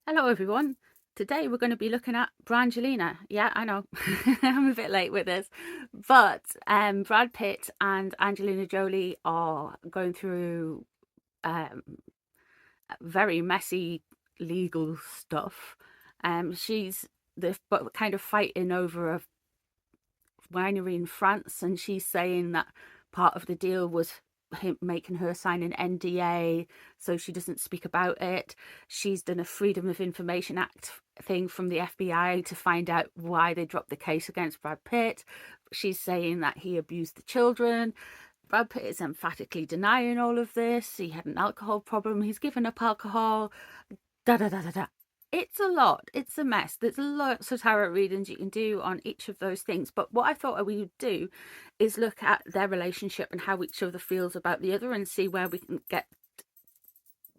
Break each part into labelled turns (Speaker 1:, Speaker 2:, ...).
Speaker 1: Hello everyone. Today we're going to be looking at Brangelina. Yeah, I know. I'm a bit late with this. But Brad Pitt and Angelina Jolie are going through um, very messy legal stuff. They're kind of fighting over a winery in France, and she's saying that part of the deal was him making her sign an NDA so she doesn't speak about it. She's done a Freedom of Information Act thing from the FBI to find out why they dropped the case against Brad Pitt. She's saying that he abused the children. Brad Pitt is emphatically denying all of this. He had an alcohol problem. He's given up alcohol. Da da da da da. It's a lot. It's a mess. There's lots of tarot readings you can do on each of those things. But what I thought we would do is look at their relationship and how each other feels about the other and see where we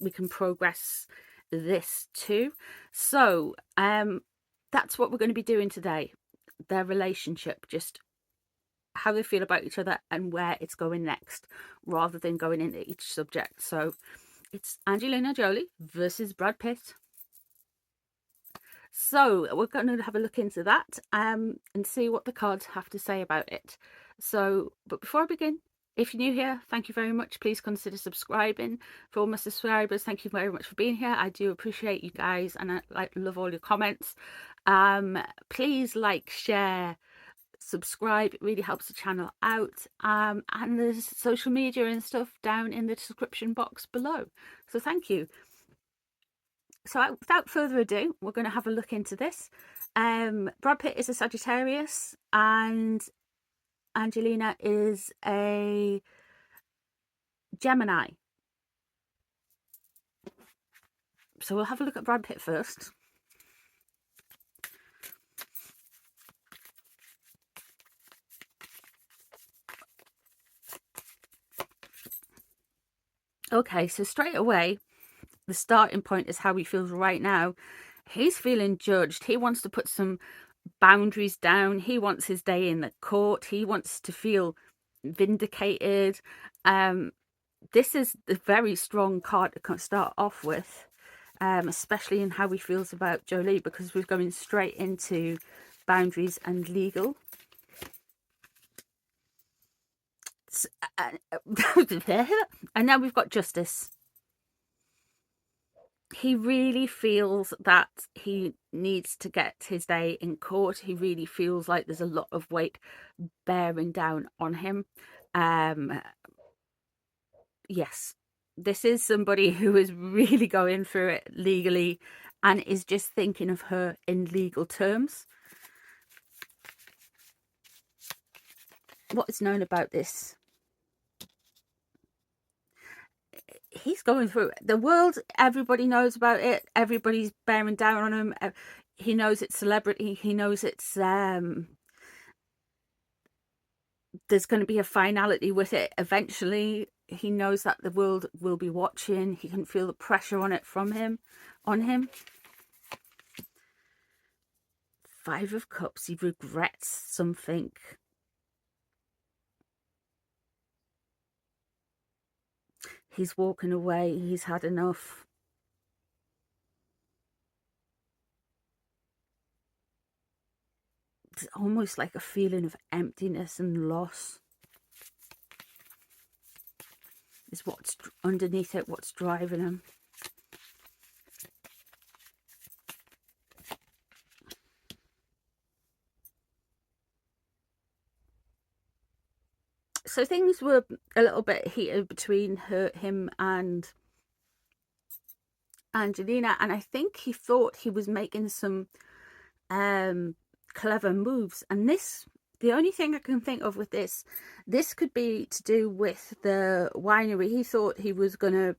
Speaker 1: can progress this too. So that's what we're going to be doing today. Their relationship, just how they feel about each other and where it's going next, rather than going into each subject. So it's Angelina Jolie versus Brad Pitt. So we're going to have a look into that and see what the cards have to say about it. So, but before I begin, if you're new here, thank you very much. Please consider subscribing. For all my subscribers, thank you very much for being here. I do appreciate you guys, and I love all your comments. Please like, share, subscribe. It really helps the channel out. And there's social media and stuff down in the description box below. So thank you. So without further ado, we're going to have a look into this. Brad Pitt is a Sagittarius and Angelina is a Gemini. So we'll have a look at Brad Pitt first. Okay, so straight away, the starting point is how he feels right now. He's feeling judged. He wants to put some boundaries down. He wants his day in the court. He wants to feel vindicated. This is a very strong card to start off with, especially in how he feels about Jolie, because we're going straight into boundaries and legal. And now we've got justice. He really feels that he needs to get his day in court. He really feels like there's a lot of weight bearing down on him. Yes, this is somebody who is really going through it legally and is just thinking of her in legal terms. What is known about this? He's going through it. The world, everybody knows about it. Everybody's bearing down on him. He knows it's celebrity. He knows it's there's going to be a finality with it eventually. He knows that the world will be watching. He can feel the pressure on it from him, on him. Five of Cups. He regrets something. He's walking away. He's had enough. It's almost like a feeling of emptiness and loss is what's underneath it, what's driving him. So things were a little bit heated between him and Angelina, and I think he thought he was making some clever moves. And this, the only thing I can think of with this could be to do with the winery. He thought he was going to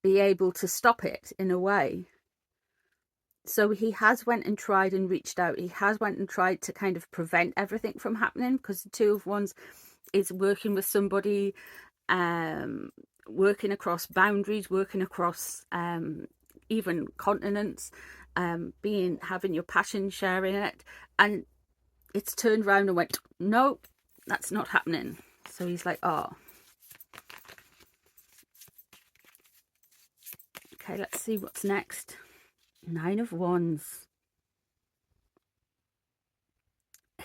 Speaker 1: be able to stop it in a way. So he has went and tried and reached out. He has went and tried to kind of prevent everything from happening, because the Two of Wands is working with somebody, working across boundaries, working across even continents, having your passion, sharing it, and it's turned around and went, no, that's not happening. So he's like, oh, Okay, let's see what's next. 9 of Wands.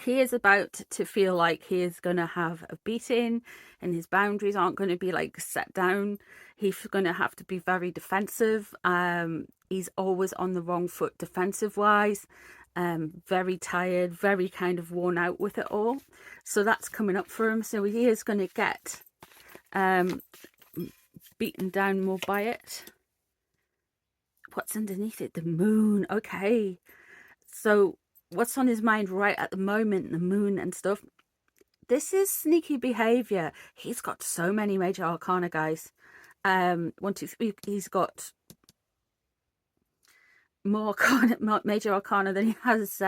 Speaker 1: He is about to feel like he is going to have a beating, and his boundaries aren't going to be like set down. He's going to have to be very defensive. He's always on the wrong foot defensive wise. Very tired, very kind of worn out with it all. So that's coming up for him. So he is going to get beaten down more by it. What's underneath it? The moon. Okay. So what's on his mind right at the moment, the moon and stuff, this is sneaky behavior. He's got so many major arcana, guys. 1, 2, 3. He's got more arcana, more major arcana than he has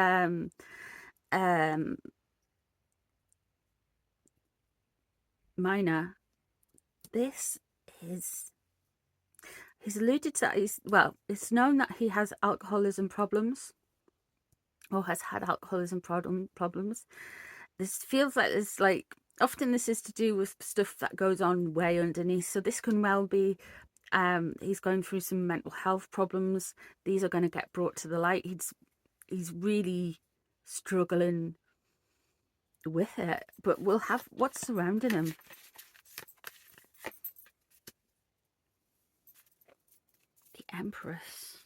Speaker 1: minor. This is, he's alluded to, well, it's known that he has alcoholism problems, or has had alcoholism problems. This feels like it's like, often this is to do with stuff that goes on way underneath. So this can well be he's going through some mental health problems. These are going to get brought to the light. He's really struggling with it, but we'll have what's surrounding him. The Empress.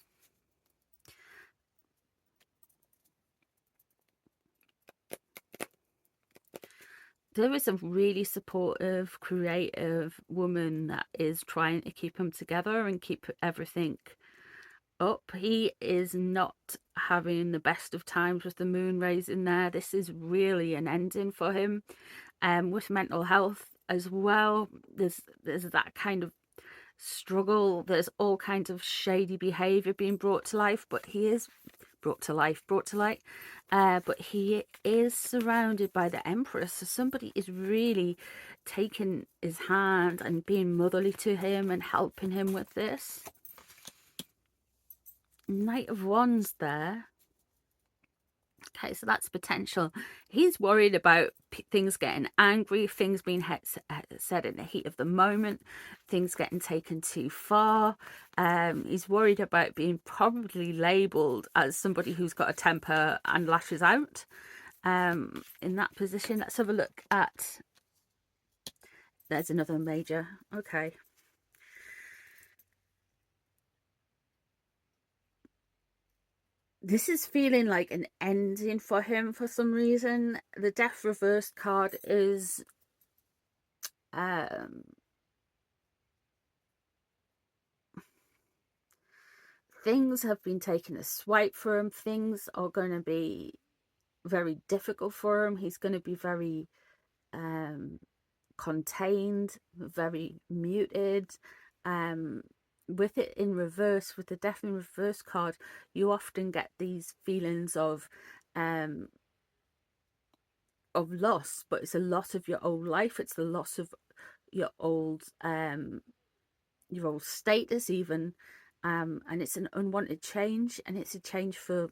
Speaker 1: There is a really supportive, creative woman that is trying to keep him together and keep everything up. He is not having the best of times with the moon rays in there. This is really an ending for him. With mental health as well, there's that kind of struggle. There's all kinds of shady behavior being brought to life, but he is brought to light. But he is surrounded by the Empress, so somebody is really taking his hand and being motherly to him and helping him with this. Knight of Wands there. Okay, so that's potential. He's worried about things getting angry, things being said in the heat of the moment, things getting taken too far. He's worried about being probably labelled as somebody who's got a temper and lashes out in that position. Let's have a look at... There's another major. Okay. This is feeling like an ending for him for some reason. The Death reversed card is things have been taking a swipe for him. Things are going to be very difficult for him. He's going to be very contained, very muted. With it in reverse, with the Death in reverse card, you often get these feelings of loss, but it's a loss of your old life. It's the loss of your old status even, and it's an unwanted change, and it's a change for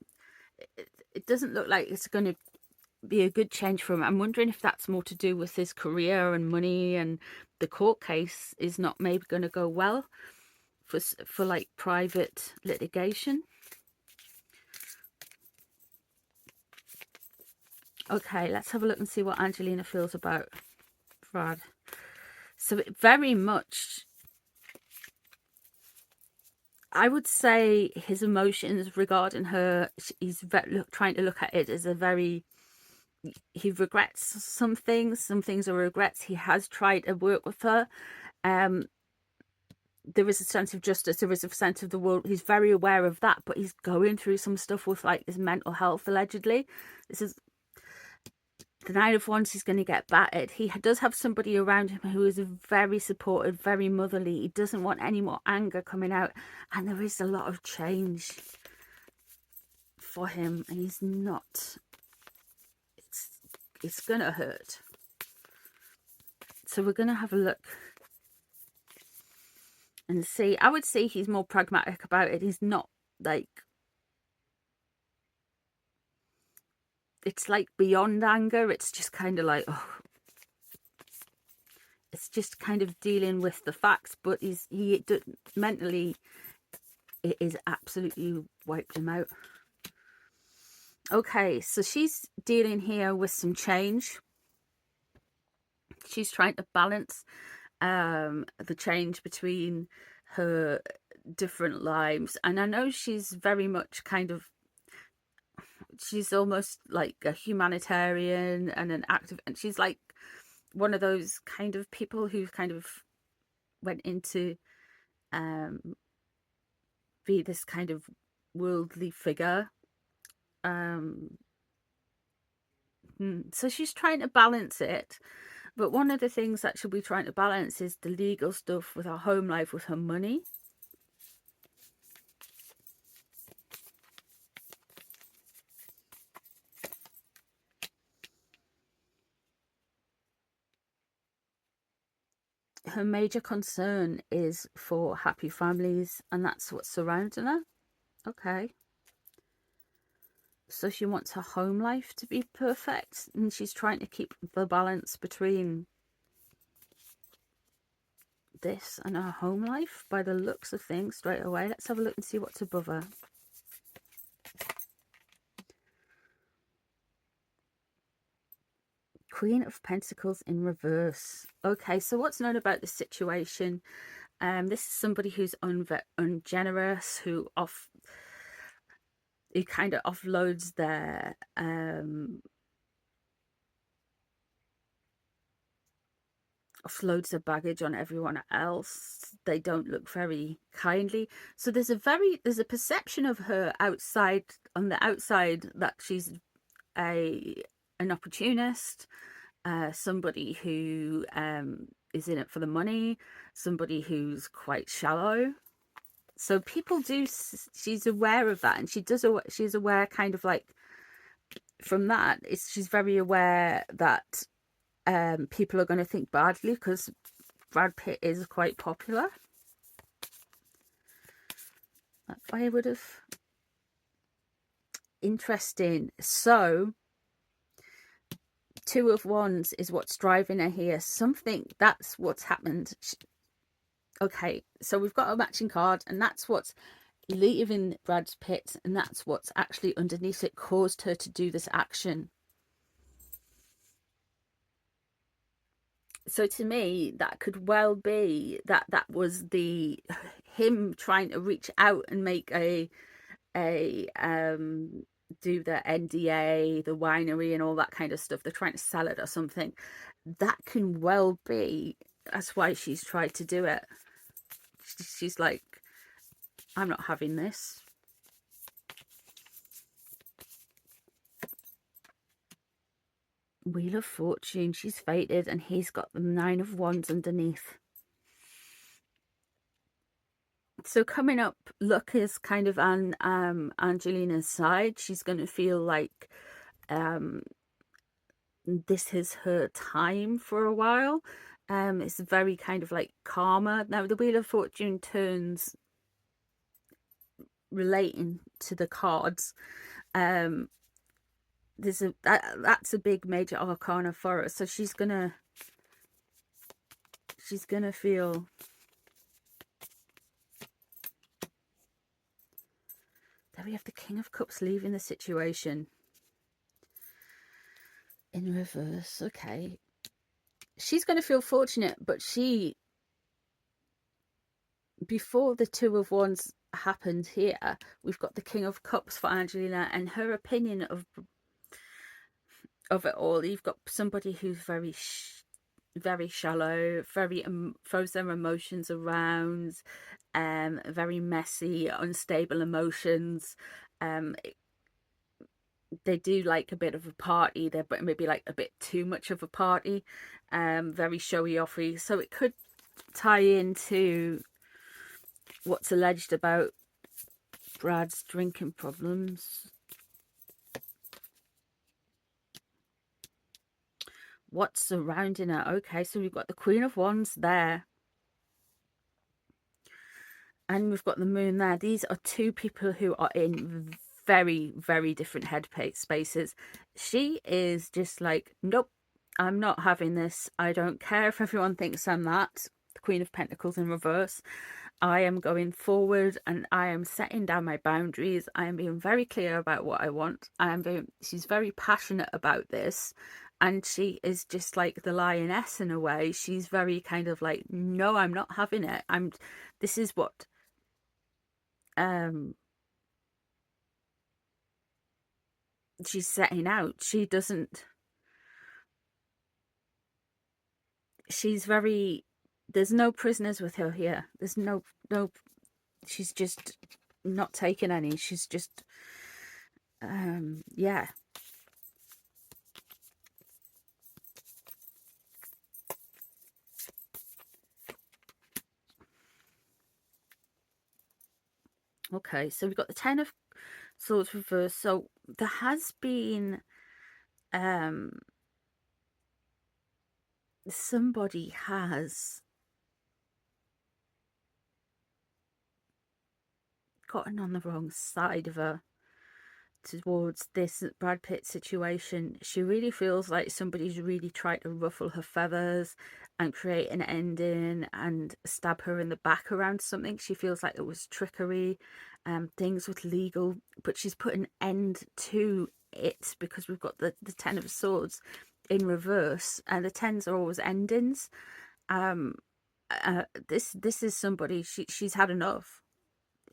Speaker 1: it doesn't look like it's going to be a good change for him. I'm wondering if that's more to do with his career and money, and the court case is not maybe going to go well for like private litigation. Okay, let's have a look and see what Angelina feels about Brad. So it very much, I would say his emotions regarding her, he's trying to look at it as a very, he regrets some things are regrets. He has tried to work with her. There is a sense of justice, there is a sense of the world. He's very aware of that, but he's going through some stuff with like his mental health, allegedly. This is the Nine of Wands. He's going to get battered. He does have somebody around him who is very supportive, very motherly. He doesn't want any more anger coming out, and there is a lot of change for him, and he's not, it's gonna hurt. So we're gonna have a look and see. I would say he's more pragmatic about it. He's not like, it's like beyond anger. It's just kind of like, oh, it's just kind of dealing with the facts, but mentally it is absolutely wiped him out. Okay, so she's dealing here with some change. She's trying to balance the change between her different lives, and I know she's very much kind of, she's almost like a humanitarian and an active, and she's like one of those kind of people who kind of went into be this kind of worldly figure. So she's trying to balance it, but one of the things that she'll be trying to balance is the legal stuff with her home life, with her money. Her major concern is for happy families, and that's what's surrounding her. Okay. So she wants her home life to be perfect, and she's trying to keep the balance between this and her home life by the looks of things straight away. Let's have a look and see what's above her. Queen of Pentacles in reverse. Okay, so what's known about this situation? This is somebody who's ungenerous, who kind of offloads their baggage on everyone else. They don't look very kindly. So there's a perception of her outside, on the outside, that she's an opportunist, somebody who is in it for the money, somebody who's quite shallow. So people do, she's aware of that, and she's aware kind of like from that, she's very aware that people are going to think badly because Brad Pitt is quite popular. That fire would have. Interesting. So Two of Wands is what's driving her here. That's what's happened. Okay, so we've got a matching card, and that's what's leaving Brad Pitt, and that's what's actually underneath it caused her to do this action. So to me, that could well be that was him trying to reach out and make do the NDA, the winery and all that kind of stuff. They're trying to sell it or something. That can well be, that's why she's tried to do it. She's like, I'm not having this. Wheel of Fortune, she's fated, and he's got the Nine of Wands underneath. So coming up, luck is kind of on Angelina's side. She's going to feel like this is her time for a while. It's very kind of like karma. Now the Wheel of Fortune turns relating to the cards. There's that's a big major arcana for her. So she's gonna feel there. We have the King of Cups leaving the situation in reverse. Okay, she's going to feel fortunate, but before the Two of Wands happened here, we've got the King of Cups for Angelina, and her opinion of it all. You've got somebody who's very shallow, very throws their emotions around, very messy, unstable emotions. They do like a bit of a party, they're maybe like a bit too much of a party, very showy offy. So it could tie into what's alleged about Brad's drinking problems. What's surrounding her? Okay, so we've got the Queen of Wands there, and we've got the Moon there. These are two people who are in very, very different head spaces. She is just like, nope, I'm not having this. I don't care if everyone thinks I'm that. The Queen of Pentacles in reverse. I am going forward and I am setting down my boundaries. I am being very clear about what I want. She's very passionate about this. And she is just like the lioness in a way. She's very kind of like, no, I'm not having it. This is what, um, she's setting out. She's very, there's no prisoners with her here. There's no, she's just not taking any. She's just, yeah. Okay, so we've got the Ten of Swords reversed. So there has been, um, somebody has gotten on the wrong side of her towards this Brad Pitt situation. She really feels like somebody's really tried to ruffle her feathers and create an ending and stab her in the back around something. She feels like it was trickery, things with legal, but she's put an end to it because we've got the Ten of Swords in reverse, and the tens are always endings. um this is somebody, she's had enough.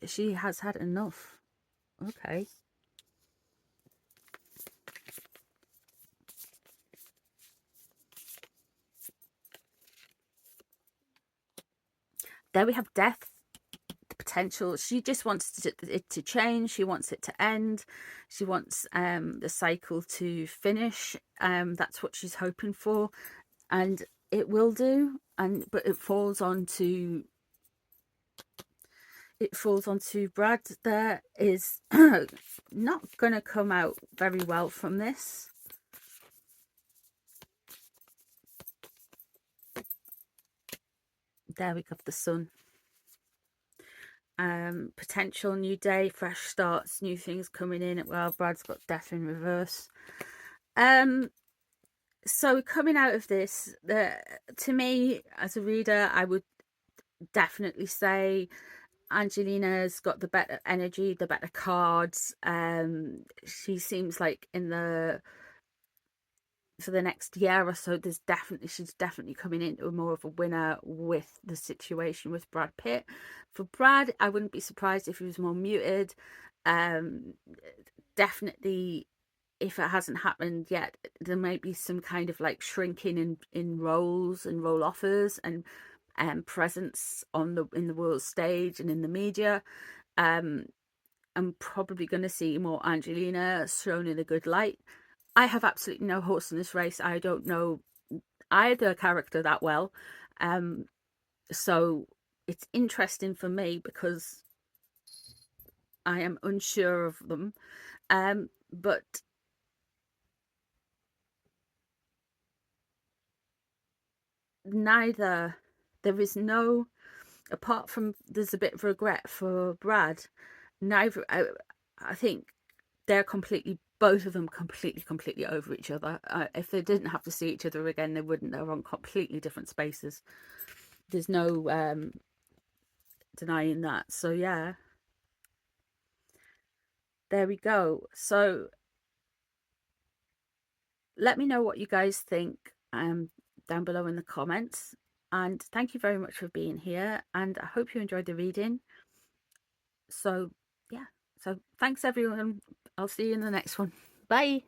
Speaker 1: She has had enough. Okay, there we have death, the potential. She just wants it to change. She wants it to end. She wants the cycle to finish. That's what she's hoping for, and it will do. And but it falls onto Brad. There is not gonna come out very well from this. There we go, the sun. Potential new day, fresh starts, new things coming in. Well, Brad's got death in reverse. So coming out of this, to me as a reader, I would definitely say Angelina's got the better energy, the better cards. She seems like for the next year or so, she's definitely coming into more of a winner with the situation with Brad Pitt. For Brad, I wouldn't be surprised if he was more muted. Um, Definitely, if it hasn't happened yet, there might be some kind of like shrinking in roles and role offers and presence in the world stage and in the media. Um, I'm probably going to see more Angelina shown in a good light. I have absolutely no horse in this race. I don't know either character that well. Um, so it's interesting for me because I am unsure of them. But neither, there is no, apart from there's a bit of regret for Brad, neither, I think they're both of them completely over each other. If they didn't have to see each other again, they wouldn't. They're on completely different spaces. There's no denying that. So yeah, there we go. So let me know what you guys think down below in the comments. And thank you very much for being here. And I hope you enjoyed the reading. So yeah, so thanks everyone. I'll see you in the next one. Bye.